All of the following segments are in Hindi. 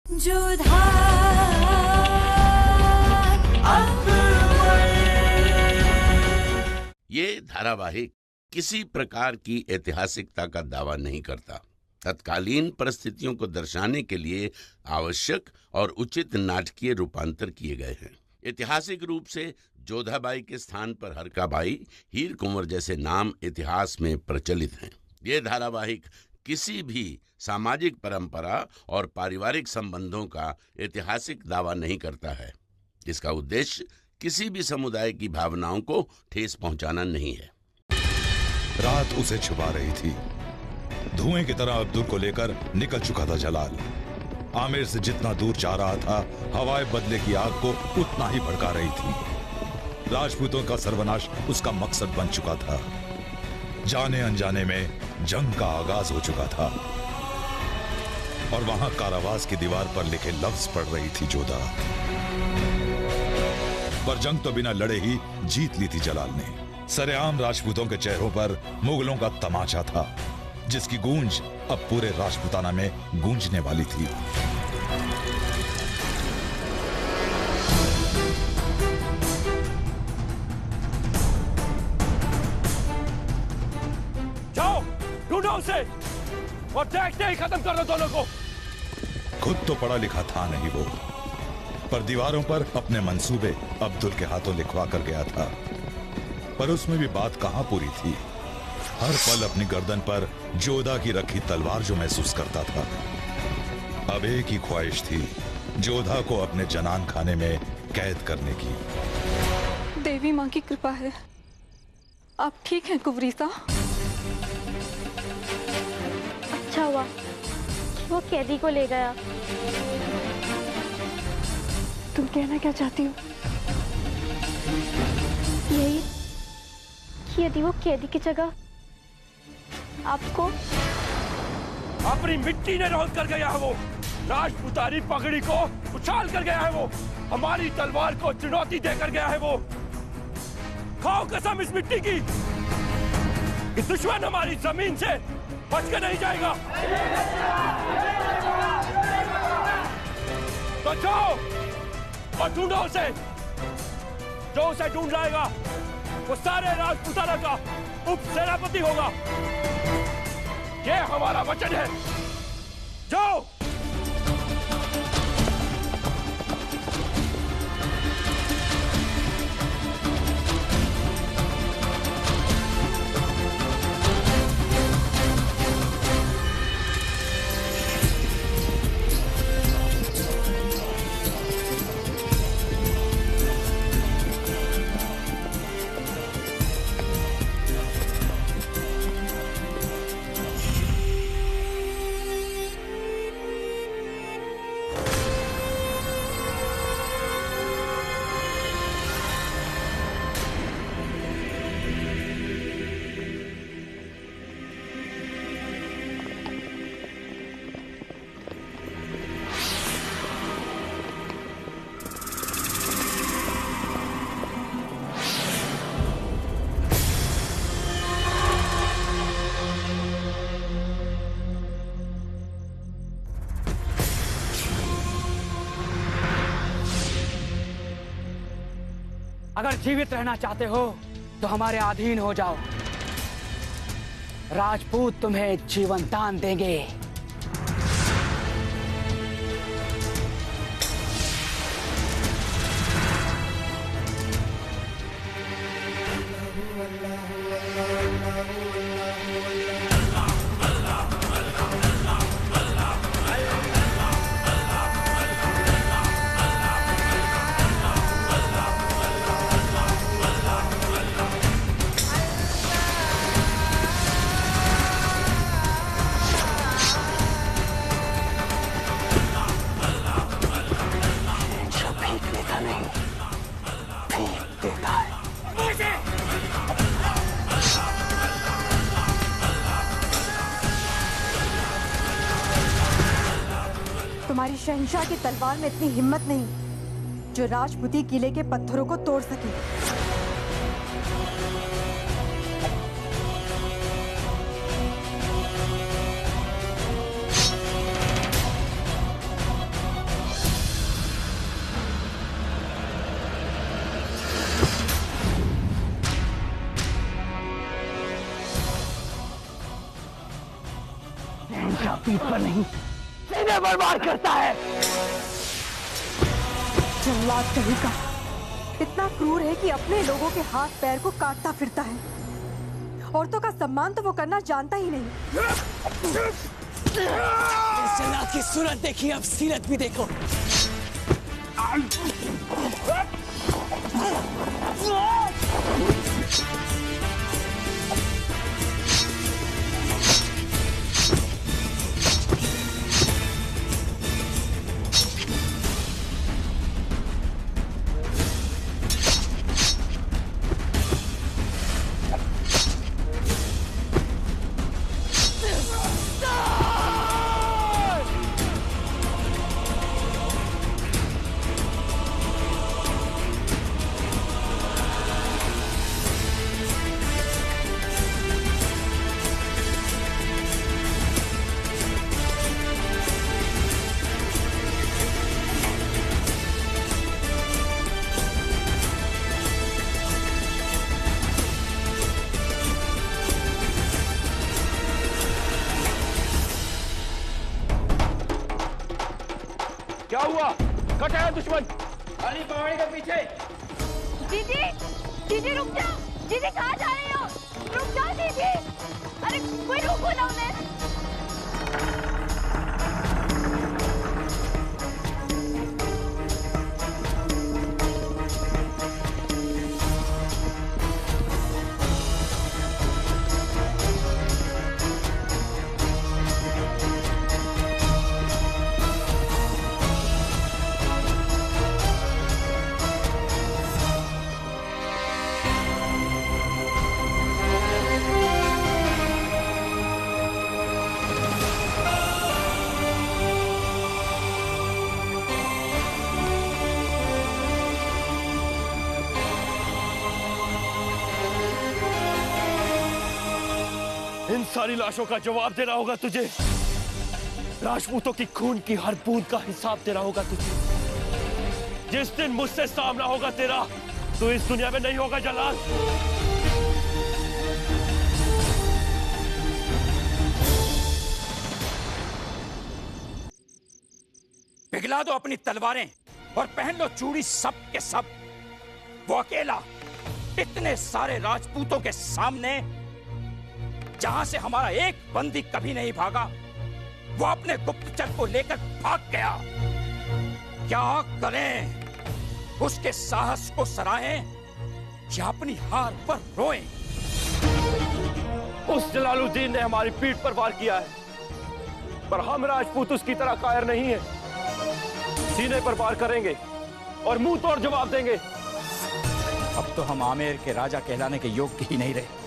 जोधा ये धारावाहिक किसी प्रकार की ऐतिहासिकता का दावा नहीं करता। तत्कालीन परिस्थितियों को दर्शाने के लिए आवश्यक और उचित नाटकीय रूपांतर किए गए हैं। ऐतिहासिक रूप से जोधाबाई के स्थान पर हरकाबाई, हीर कुंवर जैसे नाम इतिहास में प्रचलित हैं। ये धारावाहिक किसी भी सामाजिक परंपरा और पारिवारिक संबंधों का ऐतिहासिक दावा नहीं करता है। इसका उद्देश्य किसी भी समुदाय की भावनाओं को ठेस पहुंचाना नहीं है। रात उसे छुपा रही थी। धुएं की तरह अब्दुल को लेकर निकल चुका था जलाल। आमिर से जितना दूर जा रहा था, हवाएं बदले की आग को उतना ही भड़का रही थी। राजपूतों का सर्वनाश उसका मकसद बन चुका था। जाने अनजाने में जंग का आगाज हो चुका था और वहां कारावास की दीवार पर लिखे लफ्ज पढ़ रही थी जोधा। पर जंग तो बिना लड़े ही जीत ली थी जलाल ने। सरेआम राजपूतों के चेहरों पर मुगलों का तमाचा था, जिसकी गूंज अब पूरे राजपूताना में गूंजने वाली थी। जाओ, ढूंढो उसे और देखते ही खत्म कर दो दोनों को। खुद तो पढ़ा लिखा था नहीं वो, पर दीवारों पर अपने मंसूबे अब्दुल के हाथों लिखवा कर गया था। पर उसमें भी बात कहां पूरी थी। हर पल अपनी गर्दन पर जोधा की रखी तलवार जो महसूस करता था। अब एक ही ख्वाहिश थी, जोधा को अपने जनान खाने में कैद करने की। देवी माँ की कृपा है। आप ठीक हैं कुंवरीसा? अच्छा हुआ वो कैदी को ले गया। तुम कहना क्या चाहती हो? यही कि यदि वो कैदी की जगह आपको अपनी मिट्टी ने रौंद कर गया है वो। राजपूतानी पगड़ी को उछाल कर गया है वो। हमारी तलवार को चुनौती देकर गया है वो। खाओ कसम इस मिट्टी की कि दुश्मन हमारी जमीन से बच के नहीं जाएगा। तो जाओ और ढूंढो उसे। जो उसे ढूंढ लाएगा वो सारे राजपूताना का उप सेनापति होगा। ये हमारा वचन है। जाओ। अगर जीवित रहना चाहते हो तो हमारे अधीन हो जाओ। राजपूत तुम्हें जीवन दान देंगे। तुम्हारी शहंशाह की तलवार में इतनी हिम्मत नहीं जो राजपूती किले के पत्थरों को तोड़ सके। पीठ पर नहीं, सीने पर वार करता है। जल्लाद कहीं का इतना क्रूर है कि अपने लोगों के हाथ पैर को काटता फिरता है। औरतों का सम्मान तो वो करना जानता ही नहीं। इस जल्लाद की सूरत देखिए, अब सीरत भी देखो। क्या हुआ? कट आया दुश्मन। अली पहाड़ी के पीछे। दीदी, दीदी रुक जाओ। दीदी कहाँ जा रही हो? रुक जाओ दीदी। अरे कोई रोको ना उन्हें। इन सारी लाशों का जवाब देना होगा तुझे। राजपूतों की खून की हर बूंद का हिसाब देना होगा तुझे। जिस दिन मुझसे सामना होगा तेरा, तो इस दुनिया में नहीं होगा जलाल। पिघला दो अपनी तलवारें और पहन लो चूड़ी सब के सब। वो अकेला इतने सारे राजपूतों के सामने, जहां से हमारा एक बंदी कभी नहीं भागा, वो अपने गुप्तचर को लेकर भाग गया। क्या करें? उसके साहस को सराहें या अपनी हार पर रोएं? उस जलालुद्दीन ने हमारी पीठ पर वार किया है, पर हम राजपूत उसकी तरह कायर नहीं है। सीने पर वार करेंगे और मुंह तोड़ जवाब देंगे। अब तो हम आमेर के राजा कहलाने के योग्य ही नहीं रहे।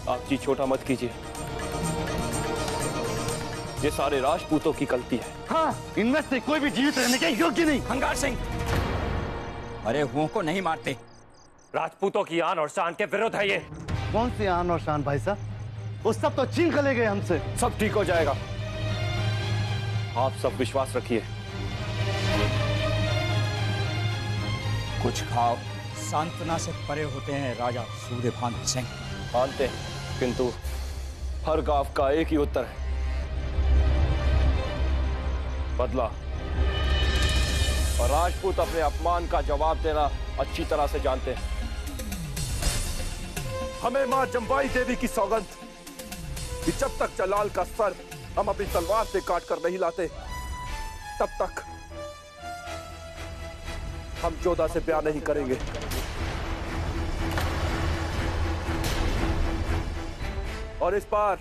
आप जी छोटा मत कीजिए, ये सारे राजपूतों की गलती है। हाँ, इनमें से कोई भी जीवित रहने के योग्य नहीं। हंगार सिंह, अरे हुओं को नहीं मारते। राजपूतों की आन और शान के विरुद्ध है ये। कौन सी आन और शान भाई साहब? वो सब तो छीन कर ले गए हमसे। सब ठीक हो जाएगा, आप सब विश्वास रखिए। कुछ घाव सांत्वना से परे होते हैं राजा सूर्यभान सिंह। मानते हैं, किंतु हर गांव का एक ही उत्तर है, बदला। और राजपूत अपने अपमान का जवाब देना अच्छी तरह से जानते हैं। हमें मां जम्बाई देवी की सौगंध कि जब तक जलाल का सर हम अपनी तलवार से काट कर नहीं लाते, तब तक हम जोधा से ब्याह नहीं करेंगे। और इस बार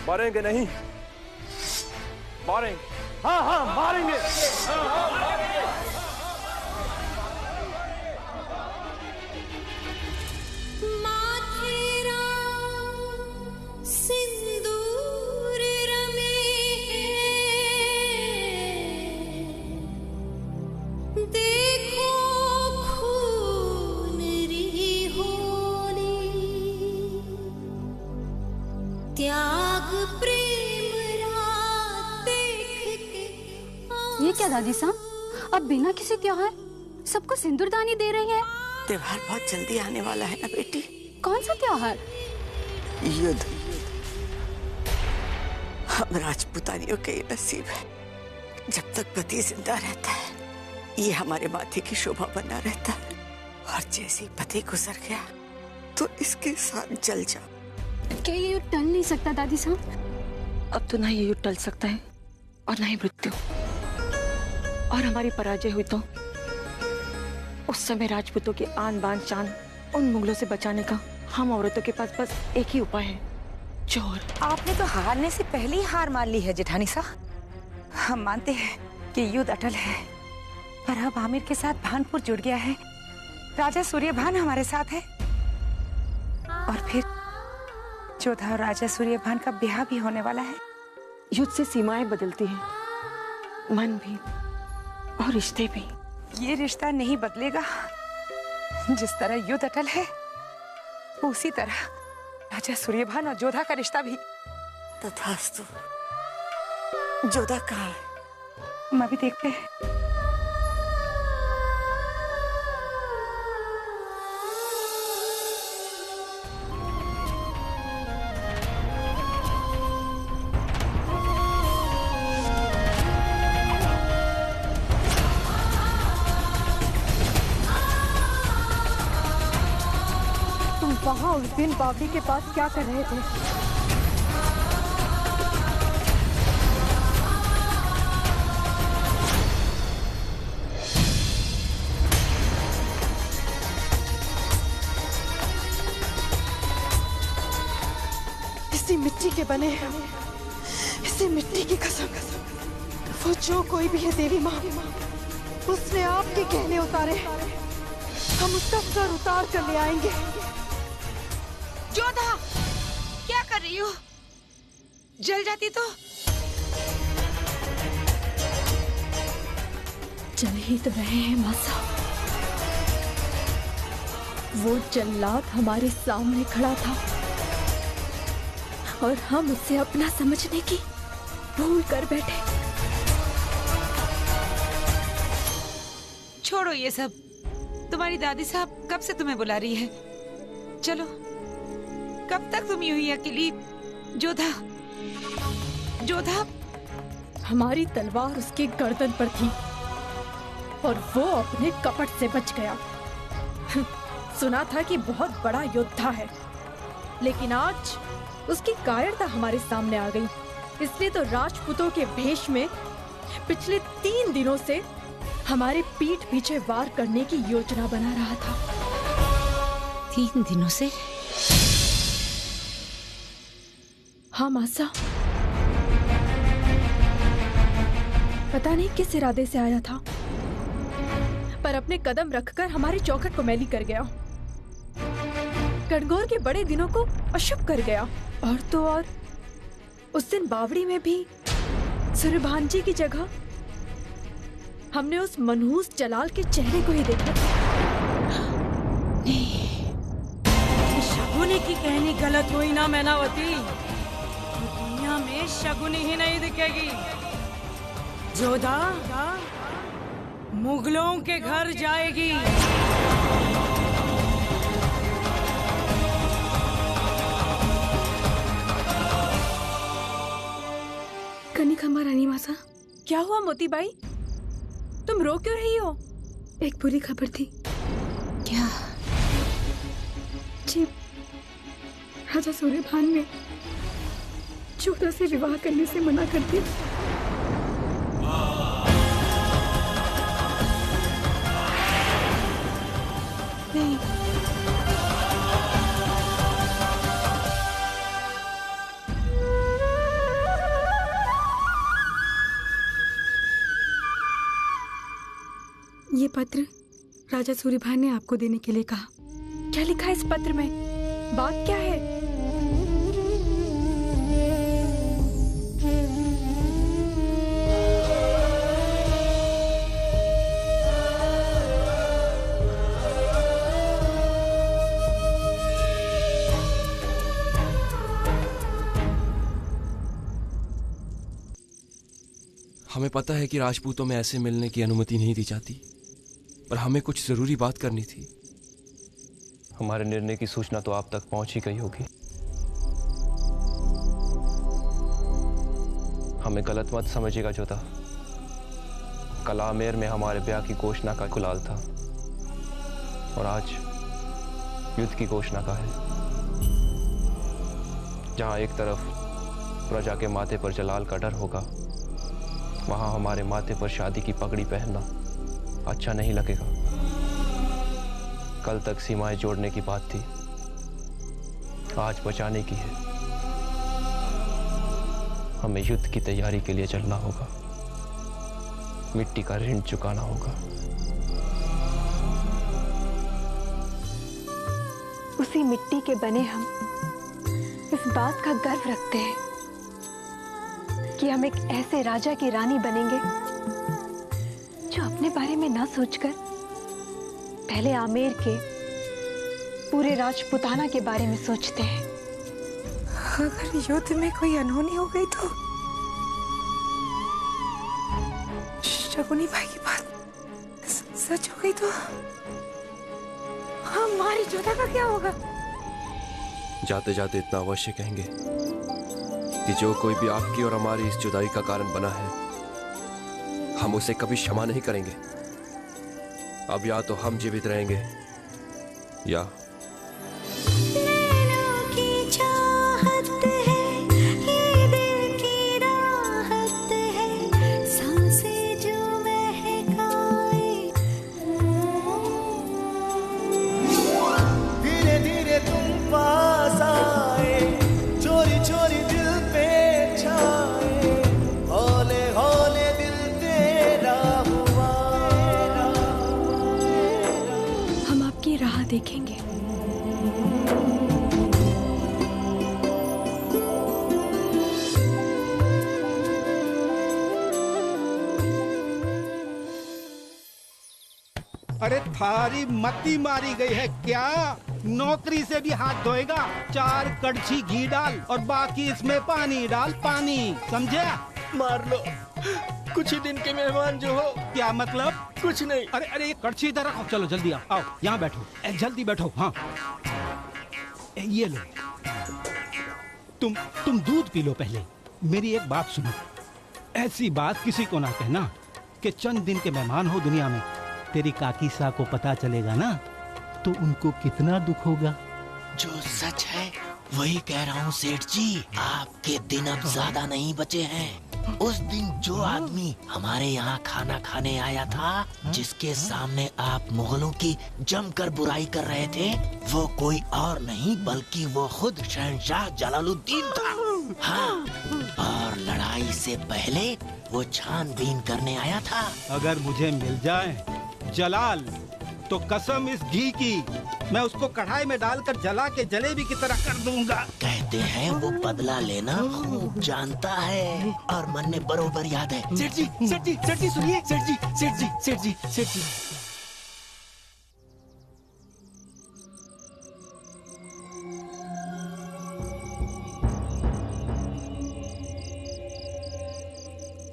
मरेंगे नहीं, मारेंगे। हाँ हाँ मारेंगे। ये क्या दादी साहब, अब बिना किसी त्योहार सबको सिंदूरदानी दे रही है? त्योहार बहुत जल्दी आने वाला है ना बेटी। कौन सा त्योहार? युद्ध। हम राजपूतानियों के ये नसीब है, जब तक पति जिंदा रहता है ये हमारे माथे की शोभा बना रहता है, और जैसे ही पति गुजर गया तो इसके साथ जल जा। क्या ये युद्ध टल नहीं सकता दादी साहब? अब तो ना ये युद्ध टल सकता है और ना ही मृत्यु, और हमारी पराजय हुई तो उस समय राजपूतों की आन बान शान उन मुगलों से बचाने का हम औरतों के पास बस एक ही उपाय है, जोर। आपने तो हारने से पहले ही हार मान ली है जेठानी साहब। हम मानते हैं कि युद्ध अटल है, पर अब आमिर के साथ भानपुर जुड़ गया है, राजा सूर्यभान हमारे साथ है, और फिर जोधा और राजा सूर्यभान का ब्याह भी होने वाला है। युद्ध से सीमाएं बदलती हैं, मन भी और रिश्ते भी। ये रिश्ता नहीं बदलेगा। जिस तरह युद्ध अटल है उसी तरह राजा सूर्यभान और जोधा का रिश्ता भी। तथास्तु। जोधा कहाँ है? हम अभी देखते हैं। वहाँ उस दिन बावड़ी के पास क्या कर रहे थे? इसी मिट्टी के बने हैं, इसी मिट्टी की कसम, वो जो कोई भी है देवी माँ, उसने आपके गहने उतारे, हम उसका सर उतार कर ले आएंगे। जोधा, क्या कर रही हो? जल जाती तो। जल ही तो रहे हैं मासा। वो जल्लाद हमारे सामने खड़ा था और हम उसे अपना समझने की भूल कर बैठे। छोड़ो ये सब। तुम्हारी दादी साहब कब से तुम्हें बुला रही है। चलो, कब तक तुम यूं ही अकेली? जोधा, जोधा। हमारी तलवार उसके गर्दन पर थी और वो अपने कपट से बच गया। सुना था कि बहुत बड़ा योद्धा है, लेकिन आज उसकी कायरता हमारे सामने आ गई। इसलिए तो राजपूतों के भेष में पिछले 3 दिनों से हमारे पीठ पीछे वार करने की योजना बना रहा था। 3 दिनों से? हाँ मासा, पता नहीं किस इरादे से आया था, पर अपने कदम रखकर हमारे चौखट को मैली कर गया, गणगौर के बड़े दिनों को अशुभ कर गया। और तो और उस दिन बावड़ी में भी सूर्यभान जी की जगह हमने उस मनहूस जलाल के चेहरे को ही देखा था। शगुनी की कहनी गलत हुई ना मैनावती, दुनिया में शगुनी ही नहीं दिखेगी। जोधा मुगलों के घर जाएगी। कनिका रानी मासा, क्या हुआ मोतीबाई? तुम रो क्यों रही हो? एक बुरी खबर थी। क्या? जी, राजा सूर्यभान ने जोधा से विवाह करने से मना कर दिया। नहीं, ये पत्र राजा सूर्यभान ने आपको देने के लिए कहा। क्या लिखा है इस पत्र में? बात क्या है? हमें पता है कि राजपूतों में ऐसे मिलने की अनुमति नहीं दी जाती, पर हमें कुछ जरूरी बात करनी थी। हमारे निर्णय की सूचना तो आप तक पहुंच ही गई होगी। हमें गलत मत समझिएगा जोधा। कल आमेर में हमारे ब्याह की घोषणा का कुलाल था और आज युद्ध की घोषणा का है। जहां एक तरफ प्रजा के माथे पर जलाल का डर होगा, वहां हमारे माथे पर शादी की पगड़ी पहनना अच्छा नहीं लगेगा। कल तक सीमाएं जोड़ने की बात थी, आज बचाने की है। हमें युद्ध की तैयारी के लिए चलना होगा, मिट्टी का ऋण चुकाना होगा। उसी मिट्टी के बने हम इस बात का गर्व रखते हैं कि हम एक ऐसे राजा की रानी बनेंगे जो अपने बारे में ना सोचकर पहले आमेर के पूरे राजपुताना के बारे में सोचते हैं। अगर युद्ध में कोई अनहोनी हो गई तो शकुनी भाई की बात सच हो गई तो हमारी जोधा का क्या होगा? जाते जाते इतना अवश्य कहेंगे कि जो कोई भी आपकी और हमारी इस जुदाई का कारण बना है, हम उसे कभी क्षमा नहीं करेंगे। अब या तो हम जीवित रहेंगे या देखेंगे। अरे थारी मती मारी गई है क्या? नौकरी से भी हाथ धोएगा? 4 कड़छी घी डाल और बाकी इसमें पानी डाल, पानी, समझे? मार लो, कुछ ही दिन के मेहमान जो हो। क्या मतलब? कुछ नहीं। अरे अरे ये कड़छी इधर रखो, चलो जल्दी आओ, यहाँ बैठो, जल्दी बैठो। हाँ ये लो, तुम दूध पी लो पहले। मेरी एक बात सुनो, ऐसी बात किसी को ना कहना कि चंद दिन के मेहमान हो दुनिया में। तेरी काकी सा को पता चलेगा ना तो उनको कितना दुख होगा। जो सच है वही कह रहा हूँ सेठ जी, आपके दिन अब ज्यादा नहीं बचे हैं। उस दिन जो आदमी हमारे यहाँ खाना खाने आया था, जिसके सामने आप मुगलों की जमकर बुराई कर रहे थे, वो कोई और नहीं बल्कि वो खुद शहंशाह जलालुद्दीन था। हाँ, और लड़ाई से पहले वो छानबीन करने आया था। अगर मुझे मिल जाए जलाल तो कसम इस घी की, मैं उसको कढ़ाई में डालकर जला के जलेबी की तरह कर दूंगा। कहते हैं वो बदला लेना खूब जानता है और मन में बरोबर याद है। सेठ जी, सेठ जी, सेठ जी सुनिए, सेठ जी, सेठ जी, सेठ जी, सेठ जी।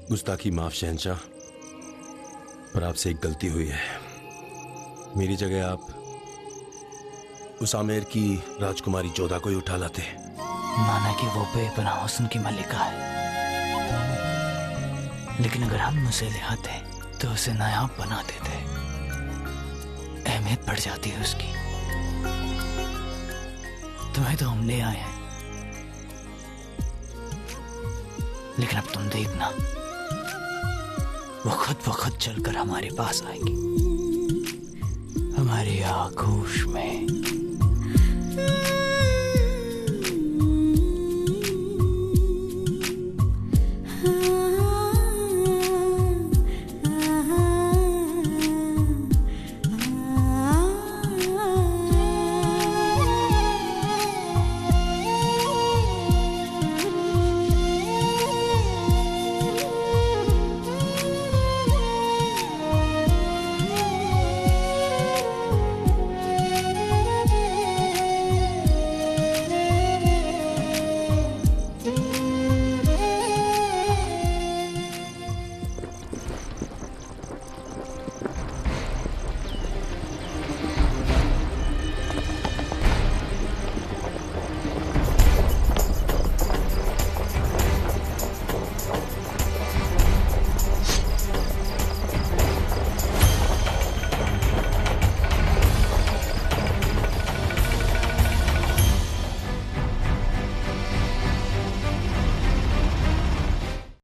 गुस्ताखी माफ शहंशाह, पर आपसे एक गलती हुई है। मेरी जगह आप उस आमेर की राजकुमारी जोधा को ही उठा लाते। माना कि वो बेपनाह हुस्न की मलिका है, लेकिन अगर हम उसे ले आते तो उसे नायाब बना देते। अहमियत बढ़ जाती है उसकी। तुम्हें तो हम ले आए हैं, लेकिन अब तुम देखना, वो खुद ब खुद चलकर हमारे पास आएगी, हमारी आगोश में।